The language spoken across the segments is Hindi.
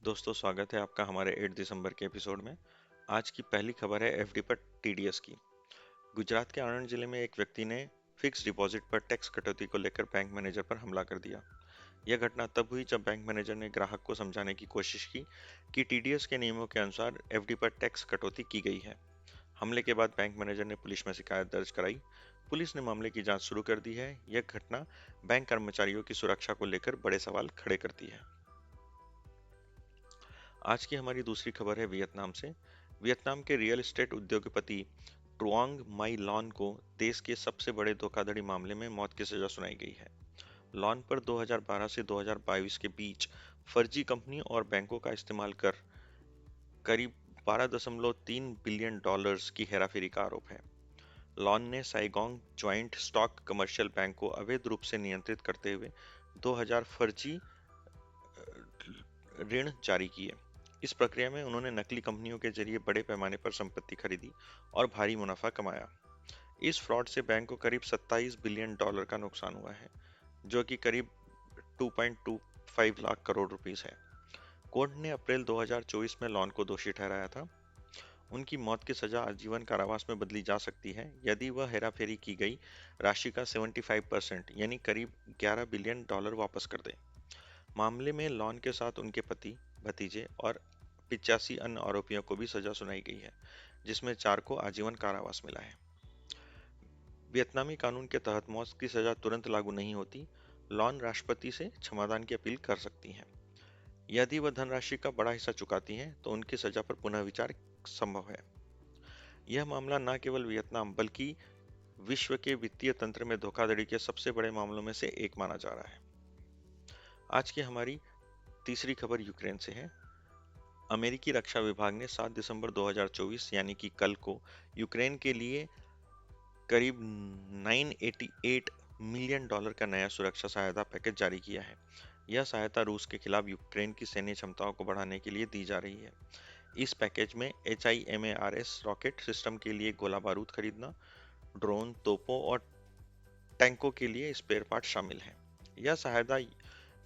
दोस्तों, स्वागत है आपका हमारे 8 दिसंबर के एपिसोड में। आज की पहली खबर है एफडी पर टीडीएस की। गुजरात के आणंद जिले में एक व्यक्ति ने फिक्स डिपॉजिट पर टैक्स कटौती को लेकर बैंक मैनेजर पर हमला कर दिया। यह घटना तब हुई जब बैंक मैनेजर ने ग्राहक को समझाने की कोशिश की कि टीडीएस के नियमों के अनुसार एफडी पर टैक्स कटौती की गई है। हमले के बाद बैंक मैनेजर ने पुलिस में शिकायत दर्ज कराई। पुलिस ने मामले की जांच शुरू कर दी है। यह घटना बैंक कर्मचारियों की सुरक्षा को लेकर बड़े सवाल खड़े करती है। आज की हमारी दूसरी खबर है वियतनाम से। वियतनाम के रियल एस्टेट उद्योगपति ट्रुआंग माई लॉन को देश के सबसे बड़े धोखाधड़ी मामले में मौत की सजा सुनाई गई है। लॉन पर 2012 से 2022 के बीच फर्जी कंपनी और बैंकों का इस्तेमाल कर करीब 12.3 बिलियन डॉलर्स की हेराफेरी का आरोप है। लॉन ने साइगोंग ज्वाइंट स्टॉक कमर्शियल बैंक को अवैध रूप से नियंत्रित करते हुए 2000 फर्जी ऋण जारी किए। इस प्रक्रिया में उन्होंने नकली कंपनियों के जरिए बड़े पैमाने पर संपत्ति खरीदी और भारी मुनाफा कमाया। इस फ्रॉड से बैंक को करीब 27 बिलियन डॉलर का नुकसान हुआ है, जो कि करीब 2.25 लाख करोड़ रुपीस है। कोर्ट ने अप्रैल 2024 में लॉन को दोषी ठहराया था। उनकी मौत की सजा आजीवन कारावास में बदली जा सकती है यदि वह हेराफेरी की गई राशि का 75% यानी करीब 11 बिलियन डॉलर वापस कर दे। मामले में लॉन के साथ उनके पति, भतीजे और 85 अन्य आरोपियों को भी सजा सुनाई गई है, जिसमें 4 को आजीवन कारावास मिला है। वियतनामी कानून के तहत मौत की सजा तुरंत लागू नहीं होती। लॉन राष्ट्रपति से क्षमादान की अपील कर सकती हैं। यदि वह धनराशि का बड़ा हिस्सा चुकाती हैं, तो उनकी सजा पर पुनः विचार संभव है। यह मामला न केवल वियतनाम बल्कि विश्व के वित्तीय तंत्र में धोखाधड़ी के सबसे बड़े मामलों में से एक माना जा रहा है। आज की हमारी तीसरी खबर यूक्रेन से है। अमेरिकी रक्षा विभाग ने 7 दिसंबर 2024 यानी कि कल को यूक्रेन के लिए करीब 988 मिलियन डॉलर का नया सुरक्षा सहायता पैकेज जारी किया है। यह सहायता रूस के खिलाफ यूक्रेन की सैन्य क्षमताओं को बढ़ाने के लिए दी जा रही है। इस पैकेज में HIMARS रॉकेट सिस्टम के लिए गोला बारूद खरीदना, ड्रोन, तोपों और टैंकों के लिए स्पेयर पार्ट शामिल हैं। यह सहायता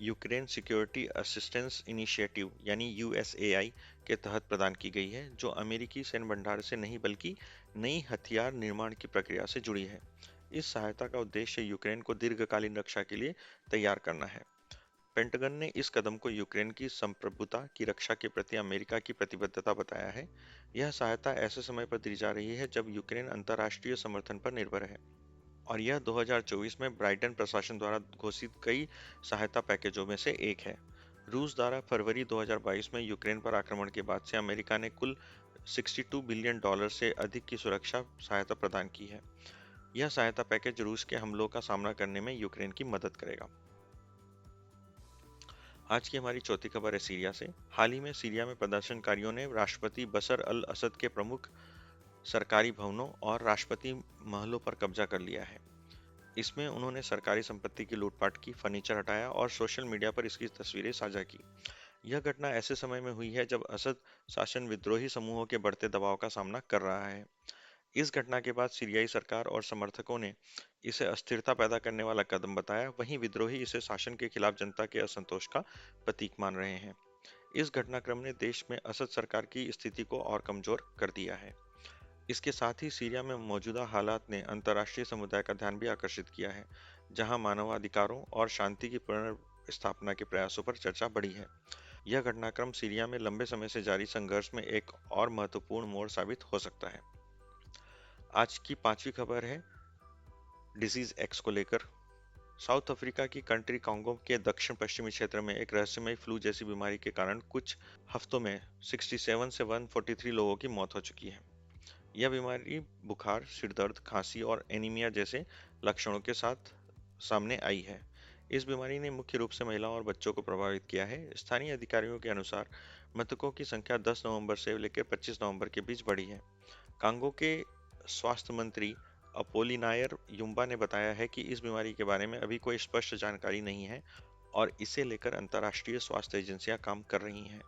यूक्रेन सिक्योरिटी असिस्टेंस इनिशिएटिव यानी USAI के तहत प्रदान की गई है, जो अमेरिकी सैन्य भंडार से नहीं बल्कि नई हथियार निर्माण की प्रक्रिया से जुड़ी है। इस सहायता का उद्देश्य यूक्रेन को दीर्घकालीन रक्षा के लिए तैयार करना है। पेंटागन ने इस कदम को यूक्रेन की संप्रभुता की रक्षा के प्रति अमेरिका की प्रतिबद्धता बताया है। यह सहायता ऐसे समय पर दी जा रही है जब यूक्रेन अंतर्राष्ट्रीय समर्थन पर निर्भर है, और यह 2024 में बाइडेन प्रशासन द्वारा घोषित कई सहायता पैकेजों में से एक है। रूस द्वारा फरवरी 2022 में यूक्रेन पर आक्रमण के बाद से अमेरिका ने कुल 62 बिलियन डॉलर से अधिक की सुरक्षा सहायता प्रदान की है। यह सहायता पैकेज रूस के हमलों का सामना करने में यूक्रेन की मदद करेगा। आज की हमारी चौथी खबर है सीरिया से। हाल ही में सीरिया में प्रदर्शनकारियों ने राष्ट्रपति बशर अल असद के प्रमुख सरकारी भवनों और राष्ट्रपति महलों पर कब्जा कर लिया है। इसमें उन्होंने सरकारी संपत्ति की लूटपाट की, फर्नीचर हटाया और सोशल मीडिया पर इसकी तस्वीरें साझा की। यह घटना ऐसे समय में हुई है जब असद शासन विद्रोही समूहों के बढ़ते दबाव का सामना कर रहा है। इस घटना के बाद सीरियाई सरकार और समर्थकों ने इसे अस्थिरता पैदा करने वाला कदम बताया। वहीं विद्रोही इसे शासन के खिलाफ जनता के असंतोष का प्रतीक मान रहे हैं। इस घटनाक्रम ने देश में असद सरकार की स्थिति को और कमजोर कर दिया है। इसके साथ ही सीरिया में मौजूदा हालात ने अंतर्राष्ट्रीय समुदाय का ध्यान भी आकर्षित किया है, जहां मानवाधिकारों और शांति की पुनर्स्थापना के प्रयासों पर चर्चा बढ़ी है। यह घटनाक्रम सीरिया में लंबे समय से जारी संघर्ष में एक और महत्वपूर्ण मोड़ साबित हो सकता है। आज की पांचवी खबर है डिजीज एक्स को लेकर। साउथ अफ्रीका की कंट्री कांगो के दक्षिण पश्चिमी क्षेत्र में एक रहस्यमय फ्लू जैसी बीमारी के कारण कुछ हफ्तों में 67 से 143 लोगों की मौत हो चुकी है। यह बीमारी बुखार, सिरदर्द, खांसी और एनीमिया जैसे लक्षणों के साथ सामने आई है। इस बीमारी ने मुख्य रूप से महिलाओं और बच्चों को प्रभावित किया है। स्थानीय अधिकारियों के अनुसार मृतकों की संख्या 10 नवंबर से लेकर 25 नवंबर के बीच बढ़ी है। कांगो के स्वास्थ्य मंत्री अपोलिनायर युम्बा ने बताया है कि इस बीमारी के बारे में अभी कोई स्पष्ट जानकारी नहीं है और इसे लेकर अंतर्राष्ट्रीय स्वास्थ्य एजेंसियां काम कर रही हैं।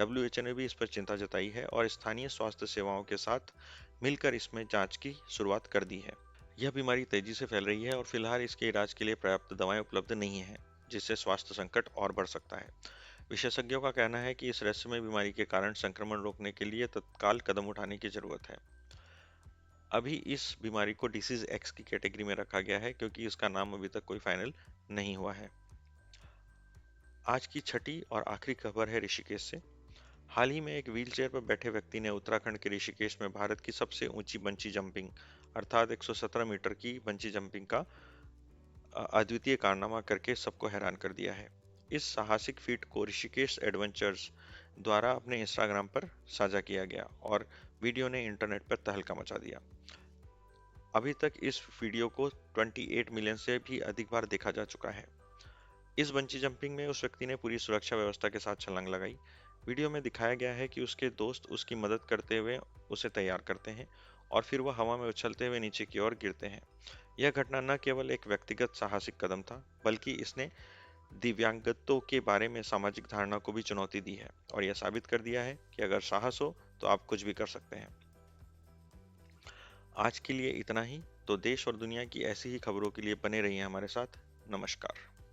WHO ने भी इस पर चिंता जताई है और स्थानीय स्वास्थ्य सेवाओं के साथ मिलकर इसमें जांच की शुरुआत कर दी है। यह बीमारी तेजी से फैल रही है और फिलहाल इसके इलाज के लिए पर्याप्त दवाएं उपलब्ध नहीं हैं, जिससे स्वास्थ्य संकट और बढ़ सकता है। विशेषज्ञों का कहना है कि इस रहस्यमय बीमारी के कारण संक्रमण रोकने के लिए तत्काल कदम उठाने की जरूरत है। अभी इस बीमारी को डिसीज एक्स की कैटेगरी में रखा गया है क्योंकि इसका नाम अभी तक कोई फाइनल नहीं हुआ है। आज की छठी और आखिरी खबर है ऋषिकेश से। हाल ही में एक व्हीलचेयर पर बैठे व्यक्ति ने उत्तराखंड के ऋषिकेश में भारत की सबसे ऊंची बंची जंपिंग अर्थात 117 मीटर की बंची जंपिंग का अद्वितीय कारनामा करके सबको हैरान कर दिया है। इस साहसिक फीट को ऋषिकेश एडवेंचर्स द्वारा अपने इंस्टाग्राम पर साझा किया गया और वीडियो ने इंटरनेट पर तहलका मचा दिया। अभी तक इस वीडियो को 28 मिलियन से भी अधिक बार देखा जा चुका है। इस बंची जंपिंग में उस व्यक्ति ने पूरी सुरक्षा व्यवस्था के साथ छलांग लगाई। वीडियो में दिखाया गया है कि उसके दोस्त उसकी मदद करते हुए उसे तैयार करते हैं और फिर वह हवा में उछलते हुए नीचे की ओर गिरते हैं। यह घटना न केवल एक व्यक्तिगत साहसिक कदम था, बल्कि इसने दिव्यांगत्वों के बारे में सामाजिक धारणा को भी चुनौती दी है और यह साबित कर दिया है कि अगर साहस हो तो आप कुछ भी कर सकते हैं। आज के लिए इतना ही। तो देश और दुनिया की ऐसी ही खबरों के लिए बने रहिए हमारे साथ। नमस्कार।